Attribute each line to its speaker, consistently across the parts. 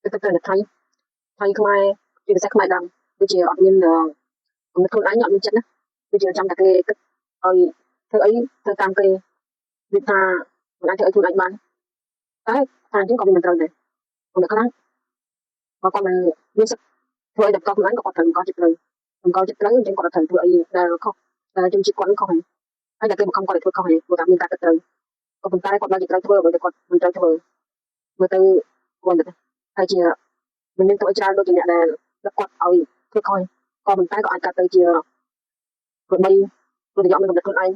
Speaker 1: ទៅទៅថៃខ្មែរជាភាសាខ្មែរដើមដូចជាអត់មានខ្លួនឯងអត់មានចិត្តណាដូចជាចាំតែគេគិតឲ្យធ្វើអីទៅតាមគេវាថាមិនអាចធ្វើអីខ្លួនឯងបានតែថាអញ្ចឹងក៏វាមិនត្រូវដែរអ្នកខ្លះបើគាត់មិនមានសិទ្ធិធ្វើអីដែលផ្ទាល់ខ្លួនឯងក៏គាត់ត្រូវបង្កចិត្តត្រូវអញ្ចឹងគាត់ត្រូវធ្វើអីដែលខុសដែលជំនឿគាត់នឹងខុសហើយតែគេបង្ខំគាត់ឲ្យធ្វើខុសហើយព្រោះតែមានការគិតត្រូវក៏ប៉ុន្តែគាត់នៅតែត្រូវធ្វើអ្វីដែលគាត់មិនត្រូវធ្វើមើលទៅគាត់ទៅហើយជាមិនមានធ្វើឲ្យច្រើនដូចជាអ្នកដែលគាត់ឲ្យធ្វើខុសក៏ប៉ុន្តែក៏អាចកាត់ទៅជាក្របីប្រតិយមនឹងខ្លួនឯង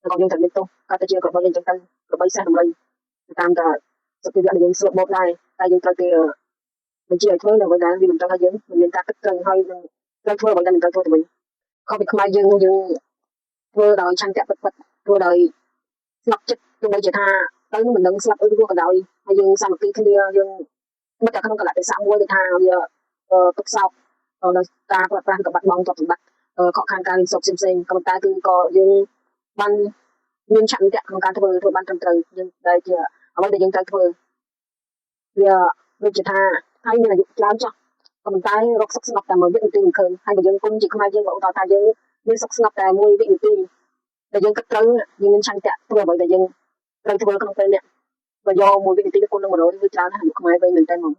Speaker 1: ហើយក៏យើងត្រូវមានទោសកាត់ទៅជាក្របីអញ្ចឹងទៅក្របីសេះតម្លៃតាមតែសភាវៈដែលយើងស្លប់មកដែរតែយើងត្រូវគេបញ្ជាឲ្យធ្វើនៅអ្វីដែលវាមិនត្រូវឲ្យយើងមិនមានការគិតត្រូវហើយនឹងត្រូវធ្វើអ្វីដែលមិនត្រូវធ្វើទៅវិញខុសពីខ្មែរយើងធ្វើដោយឆន្ទៈពិតធ្វើដោយស្ងប់ចិត្តទោះបីជាថាទៅនឹងមិនដឹងស្លាប់អីក៏ដោយហើយយើងសាមគ្គីគ្នាយើងមិនតែក្នុងកលៈទេសៈមួយដែលថាវាទុកសោកដោយការប្រើប្រាស់ក៏បាត់បង់ទ្រព្យសម្បត្តិខកខានការរៀនសូត្រផ្សេងៗក៏ប៉ុន្តែគឺក៏យើងបានមានឆន្ទៈក្នុងការធ្វើបានត្រឹមត្រូវយើងដែលជាអ្វីដែលយើងត្រូវធ្វើវាដូចជាថាហើយមានអាយុច្រើនចុះក៏ប៉ុន្តែរកសុខស្ងប់តែមួយវិនាទីមិនឃើញហើយបើយើងគុំជាខ្មែរយើងក៏ឧទាហរណ៍ថាយើងមានសុខស្ងប់តែមួយវិនាទីដែលយើងគិតត្រូវយើងមានឆន្ទៈធ្វើអ្វីដែលយើងត្រូវធ្វើក្នុងពេលនេះបើយកមួយវិនាទីគុណនឹង100គឺច្រើនណាស់អាយុខ្មែរវិញមែនតើហ្មង